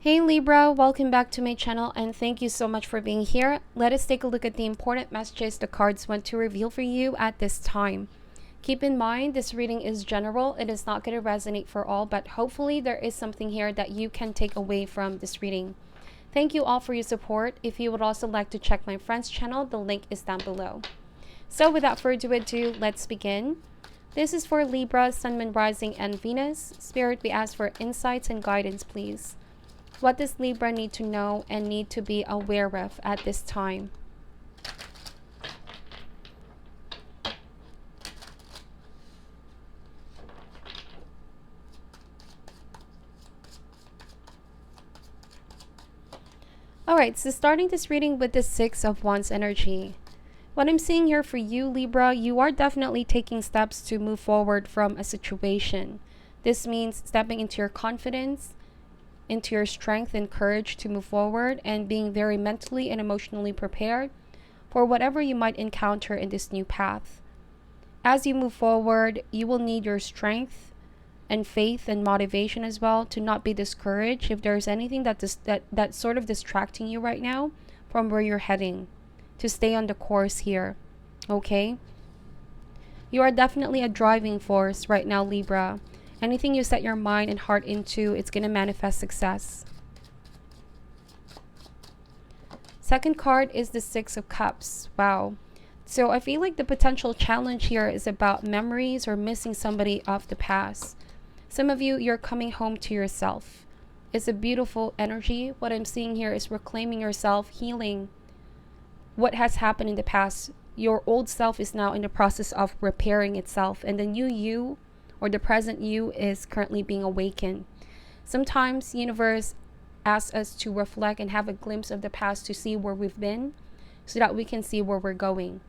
Hey Libra, welcome back to my channel and thank you so much for being here. Let us take a look at the important messages the cards want to reveal for you at this time. Keep in mind, this reading is general. It is not going to resonate for all, but hopefully there is something here that you can take away from this reading. Thank you all for your support. If you would also like to check my friend's channel, the link is down below. So without further ado, let's begin. This is for Libra, Sun, Moon, Rising, and Venus. Spirit, we ask for insights and guidance, please. What does Libra need to know and need to be aware of at this time? Alright, so starting this reading with the Six of Wands energy. What I'm seeing here for you, Libra, you are definitely taking steps to move forward from a situation. This means stepping into your confidence, into your strength and courage to move forward, and being very mentally and emotionally prepared for whatever you might encounter in this new path. As you move forward, you will need your strength and faith and motivation as well to not be discouraged if there's anything that's sort of distracting you right now from where you're heading, to stay on the course here. Okay, you are definitely a driving force right now, Libra. Anything you set your mind and heart into, it's going to manifest success. Second card is the Six of Cups. Wow. So I feel like the potential challenge here is about memories or missing somebody of the past. Some of you, you're coming home to yourself. It's a beautiful energy. What I'm seeing here is reclaiming yourself, healing what has happened in the past. Your old self is now in the process of repairing itself, and the new you, or the present you, is currently being awakened. Sometimes the universe asks us to reflect and have a glimpse of the past to see where we've been so that we can see where we're going.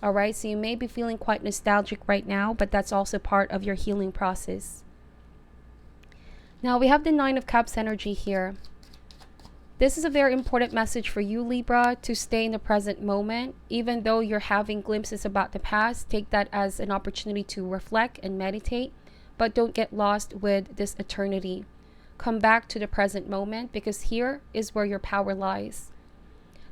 Alright, so you may be feeling quite nostalgic right now, but that's also part of your healing process. Now we have the Nine of Cups energy here. This is a very important message for you, Libra, to stay in the present moment. Even though you're having glimpses about the past, take that as an opportunity to reflect and meditate, but don't get lost with this eternity. Come back to the present moment, because here is where your power lies.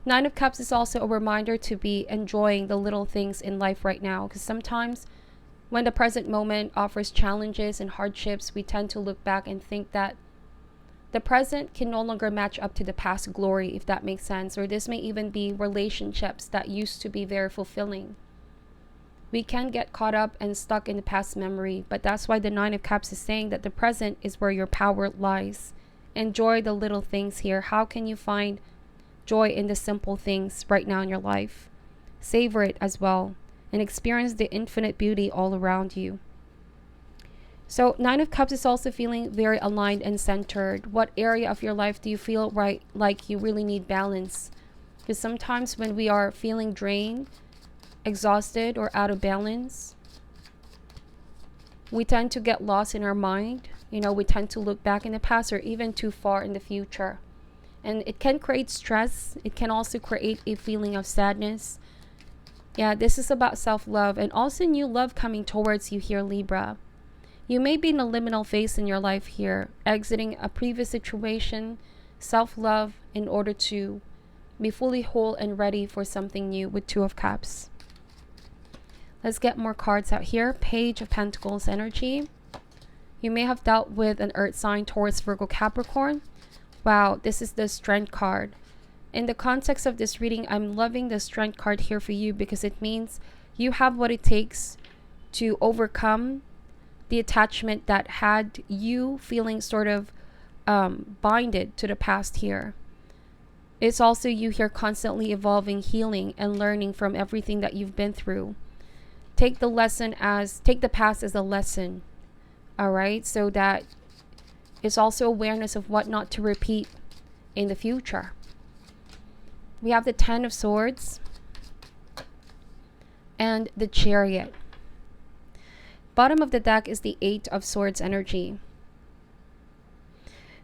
Nine of Cups is also a reminder to be enjoying the little things in life right now, because sometimes when the present moment offers challenges and hardships, we tend to look back and think that the present can no longer match up to the past glory, if that makes sense. Or this may even be relationships that used to be very fulfilling. We can get caught up and stuck in the past memory, but that's why the Nine of Cups is saying that the present is where your power lies. Enjoy the little things here. How can you find joy in the simple things right now in your life? Savor it as well and experience the infinite beauty all around you. So Nine of Cups is also feeling very aligned and centered. What area of your life do you feel like you really need balance? Because sometimes when we are feeling drained, exhausted, or out of balance, we tend to get lost in our mind. We tend to look back in the past or even too far in the future. And it can create stress. It can also create a feeling of sadness. Yeah, this is about self-love and also new love coming towards you here, Libra. You may be in a liminal phase in your life here, exiting a previous situation, self-love, in order to be fully whole and ready for something new with Two of Cups. Let's get more cards out here. Page of Pentacles energy. You may have dealt with an earth sign, Taurus, Virgo, Capricorn. Wow, this is the Strength card. In the context of this reading, I'm loving the Strength card here for you because it means you have what it takes to overcome the attachment that had you feeling sort of binded to the past here. It's also you here constantly evolving, healing, and learning from everything that you've been through. Take the past as a lesson. Alright, so that it's also awareness of what not to repeat in the future. We have the Ten of Swords and the Chariot. Bottom of the deck is the Eight of Swords energy.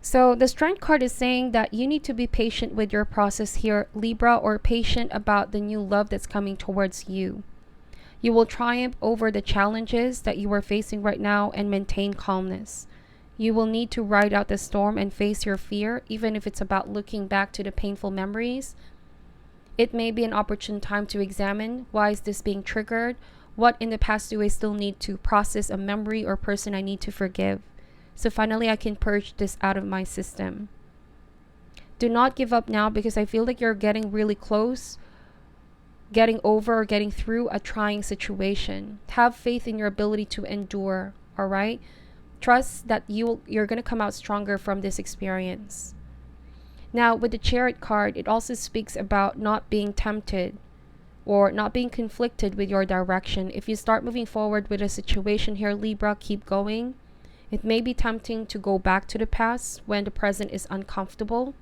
So the Strength card is saying that you need to be patient with your process here, Libra, or patient about the new love that's coming towards you. You will triumph over the challenges that you are facing right now and maintain calmness. You will need to ride out the storm and face your fear, even if it's about looking back to the painful memories. It may be an opportune time to examine, why is this being triggered? What in the past do I still need to process, a memory or person I need to forgive? So finally I can purge this out of my system. Do not give up now, because I feel like you're getting really close, getting over or getting through a trying situation. Have faith in your ability to endure, all right? Trust that you're going to come out stronger from this experience. Now, with the Chariot card, it also speaks about not being tempted or not being conflicted with your direction. If you start moving forward with a situation here, Libra, keep going. It may be tempting to go back to the past when the present is uncomfortable.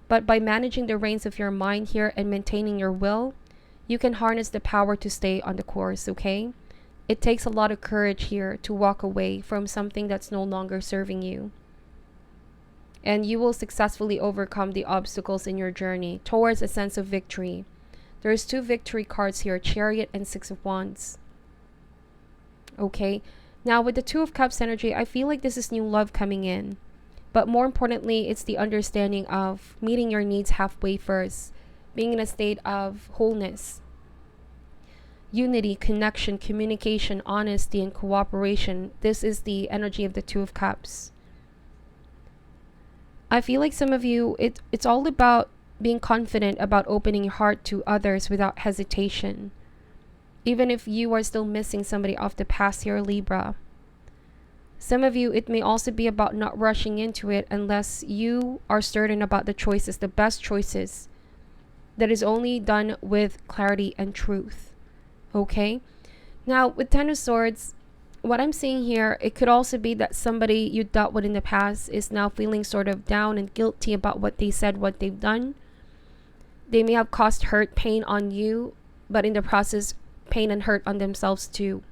But by managing the reins of your mind here and maintaining your will, you can harness the power to stay on the course, okay? It takes a lot of courage here to walk away from something that's no longer serving you. And you will successfully overcome the obstacles in your journey towards a sense of victory. There's 2 victory cards here, Chariot and 6 of Wands. Okay, now with the 2 of Cups energy, I feel like this is new love coming in. But more importantly, it's the understanding of meeting your needs halfway first, being in a state of wholeness. Unity, connection, communication, honesty, and cooperation. This is the energy of the 2 of Cups. I feel like some of you, it's all about being confident about opening your heart to others without hesitation. Even if you are still missing somebody off the past here, Libra. Some of you, it may also be about not rushing into it unless you are certain about the choices, the best choices. That is only done with clarity and truth. Okay? Now, with 10 of Swords, what I'm seeing here, it could also be that somebody you dealt with in the past is now feeling sort of down and guilty about what they said, what they've done. They may have caused hurt, pain on you, but in the process, pain and hurt on themselves too.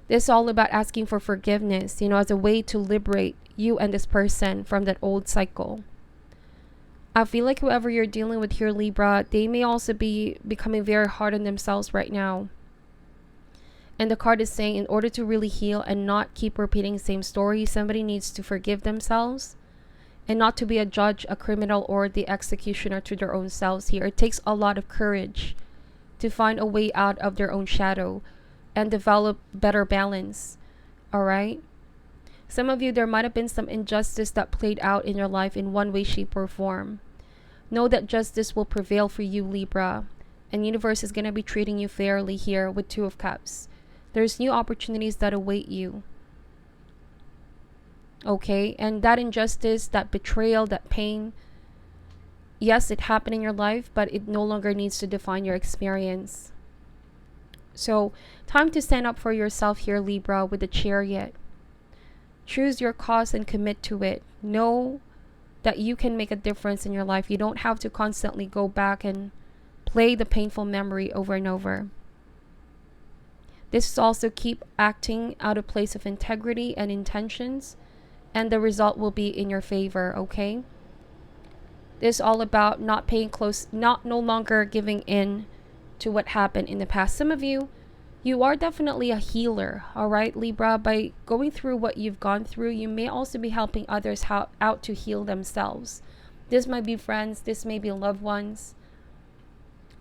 This is all about asking for forgiveness, as a way to liberate you and this person from that old cycle. I feel like whoever you're dealing with here, Libra, they may also be becoming very hard on themselves right now. And the card is saying in order to really heal and not keep repeating the same story, somebody needs to forgive themselves and not to be a judge, a criminal, or the executioner to their own selves here. It takes a lot of courage to find a way out of their own shadow and develop better balance. All right? Some of you, there might have been some injustice that played out in your life in one way, shape, or form. Know that justice will prevail for you, Libra. And universe is going to be treating you fairly here with 2 of Cups. There's new opportunities that await you. Okay? And that injustice, that betrayal, that pain, yes, it happened in your life, but it no longer needs to define your experience. So, time to stand up for yourself here, Libra, with the Chariot. Choose your cause and commit to it. Know that you can make a difference in your life. You don't have to constantly go back and play the painful memory over and over. This is also keep acting out of place of integrity and intentions, and the result will be in your favor, okay? This is all about not paying close, no longer giving in to what happened in the past. Some of you, you are definitely a healer, all right, Libra. By going through what you've gone through, you may also be helping others out to heal themselves. This might be friends, this may be loved ones.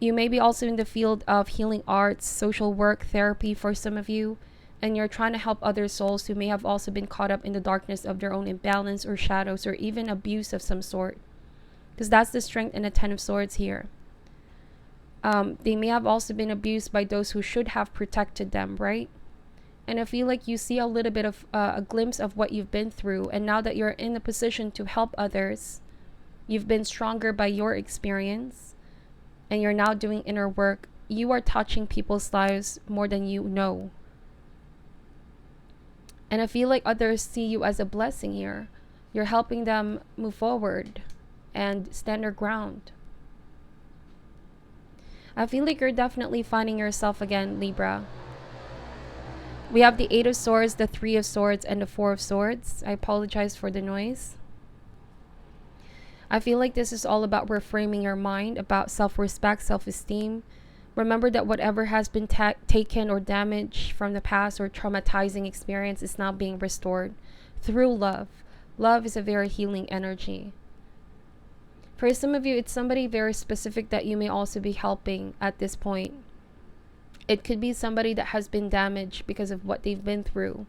You may be also in the field of healing arts, social work, therapy for some of you, and you're trying to help other souls who may have also been caught up in the darkness of their own imbalance or shadows or even abuse of some sort. Because that's the strength in the 10 of Swords here. They may have also been abused by those who should have protected them, right? And I feel like you see a little bit of a glimpse of what you've been through. And now that you're in a position to help others, you've been stronger by your experience, and you're now doing inner work. You are touching people's lives more than you know. And I feel like others see you as a blessing here. You're helping them move forward and stand their ground. I feel like you're definitely finding yourself again, Libra. We have the 8 of Swords, the 3 of Swords, and the 4 of Swords. I apologize for the noise. I feel like this is all about reframing your mind, about self-respect, self-esteem, Remember that whatever has been taken or damaged from the past or traumatizing experience is now being restored through love. Love is a very healing energy. For some of you, it's somebody very specific that you may also be helping at this point. It could be somebody that has been damaged because of what they've been through.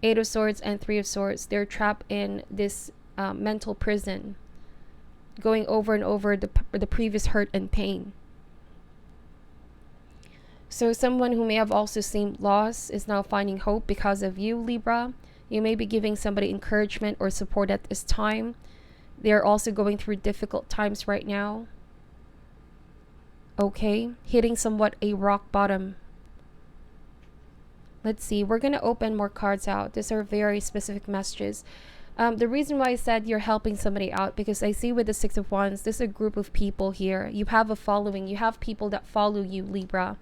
8 of Swords and 3 of Swords. They're trapped in this mental prison, going over and over the previous hurt and pain. So someone who may have also seen loss is now finding hope because of you, Libra. You may be giving somebody encouragement or support at this time. They're also going through difficult times right now. Okay, hitting somewhat a rock bottom. Let's see, we're going to open more cards out. These are very specific messages. The reason why I said you're helping somebody out, because I see with the 6 of Wands, this is a group of people here. You have a following. You have people that follow you, Libra.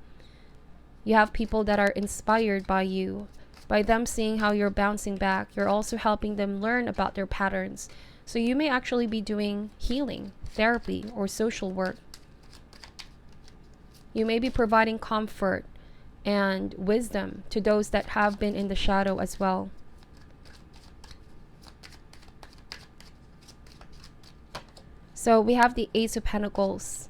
You have people that are inspired by you. By them seeing how you're bouncing back, you're also helping them learn about their patterns. So you may actually be doing healing, therapy, or social work. You may be providing comfort and wisdom to those that have been in the shadow as well. So we have the Ace of Pentacles.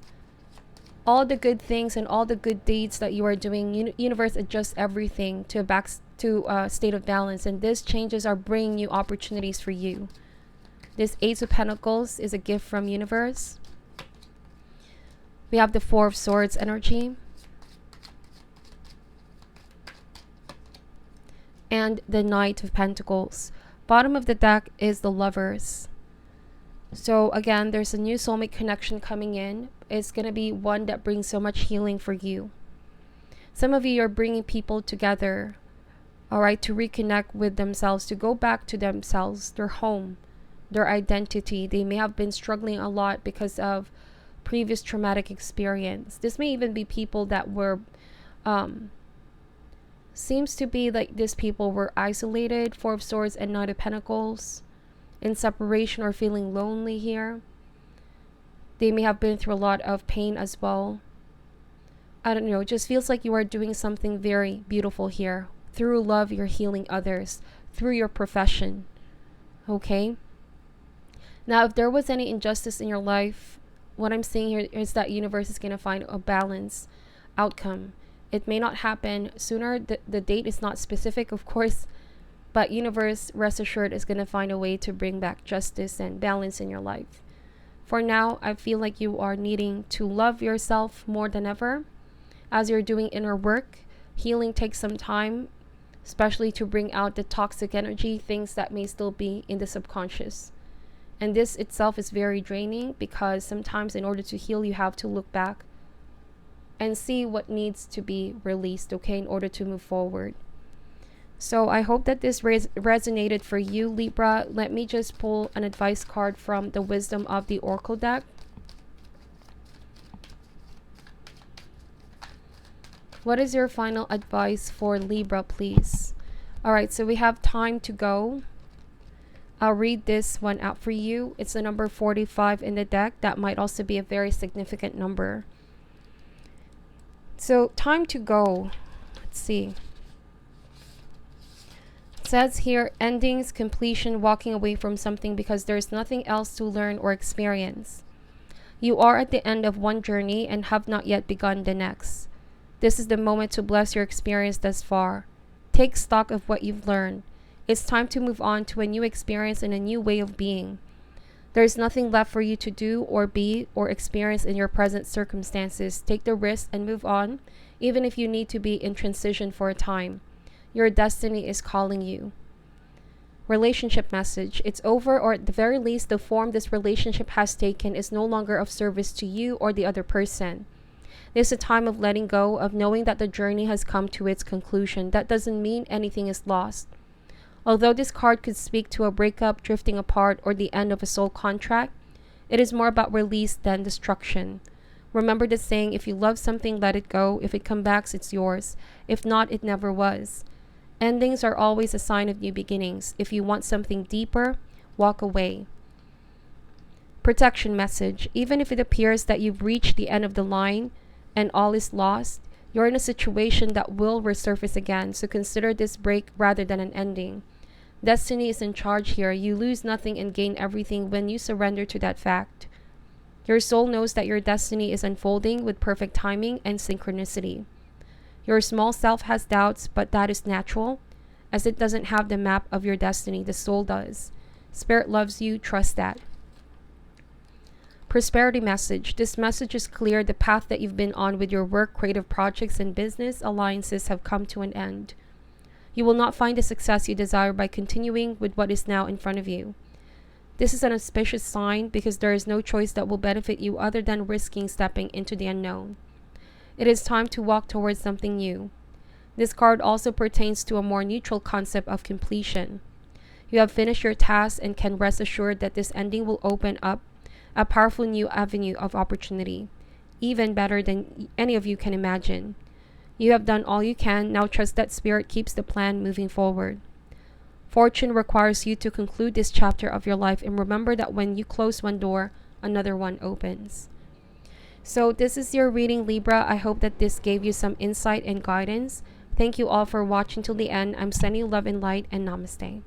All the good things and all the good deeds that you are doing, universe adjusts everything to a state of balance, and these changes are bringing you opportunities for you. This Ace of Pentacles is a gift from universe. We have the 4 of Swords energy. And the Knight of Pentacles. Bottom of the deck is the Lovers. So again, there's a new soulmate connection coming in. It's going to be one that brings so much healing for you. Some of you are bringing people together, all right, to reconnect with themselves, to go back to themselves, their home, their identity. They may have been struggling a lot because of previous traumatic experience. This may even be people that were seems to be like these people were isolated, 4 of Swords and Knight of Pentacles, in separation or feeling lonely here. They may have been through a lot of pain as well. I don't know, it just feels like you are doing something very beautiful here. Through love, you're healing others. Through your profession. Okay? Now, if there was any injustice in your life, what I'm seeing here is that universe is going to find a balanced outcome. It may not happen sooner. The date is not specific, of course. But universe, rest assured, is going to find a way to bring back justice and balance in your life. For now, I feel like you are needing to love yourself more than ever. As you're doing inner work, healing takes some time, especially to bring out the toxic energy, things that may still be in the subconscious. And this itself is very draining, because sometimes in order to heal, you have to look back and see what needs to be released, okay, in order to move forward. So I hope that this resonated for you, Libra. Let me just pull an advice card from the Wisdom of the Oracle deck. What is your final advice for Libra, please? All right, so we have time to go. I'll read this one out for you. It's the number 45 in the deck. That might also be a very significant number. So time to go. Let's see. It says here, endings, completion, walking away from something because there's nothing else to learn or experience. You are at the end of one journey and have not yet begun the next. This is the moment to bless your experience thus far. Take stock of what you've learned. It's time to move on to a new experience and a new way of being. There is nothing left for you to do or be or experience in your present circumstances. Take the risk and move on, even if you need to be in transition for a time. Your destiny is calling you. Relationship message. It's over, or at the very least, the form this relationship has taken is no longer of service to you or the other person. This is a time of letting go, of knowing that the journey has come to its conclusion. That doesn't mean anything is lost. Although this card could speak to a breakup, drifting apart, or the end of a soul contract, it is more about release than destruction. Remember the saying, if you love something, let it go. If it comes back, it's yours. If not, it never was. Endings are always a sign of new beginnings. If you want something deeper, walk away. Protection message. Even if it appears that you've reached the end of the line, and all is lost, you're in a situation that will resurface again, so consider this break rather than an ending. Destiny is in charge here. You lose nothing and gain everything when you surrender to that fact. Your soul knows that your destiny is unfolding with perfect timing and synchronicity. Your small self has doubts, but that is natural, as it doesn't have the map of your destiny. The soul does. Spirit loves you. Trust that. Prosperity message. This message is clear. The path that you've been on with your work, creative projects, and business alliances have come to an end. You will not find the success you desire by continuing with what is now in front of you. This is an auspicious sign because there is no choice that will benefit you other than risking stepping into the unknown. It is time to walk towards something new. This card also pertains to a more neutral concept of completion. You have finished your task and can rest assured that this ending will open up a powerful new avenue of opportunity, even better than any of you can imagine. You have done all you can. Now trust that Spirit keeps the plan moving forward. Fortune requires you to conclude this chapter of your life, and remember that when you close one door, another one opens. So this is your reading, Libra. I hope that this gave you some insight and guidance. Thank you all for watching till the end. I'm sending love and light, and namaste.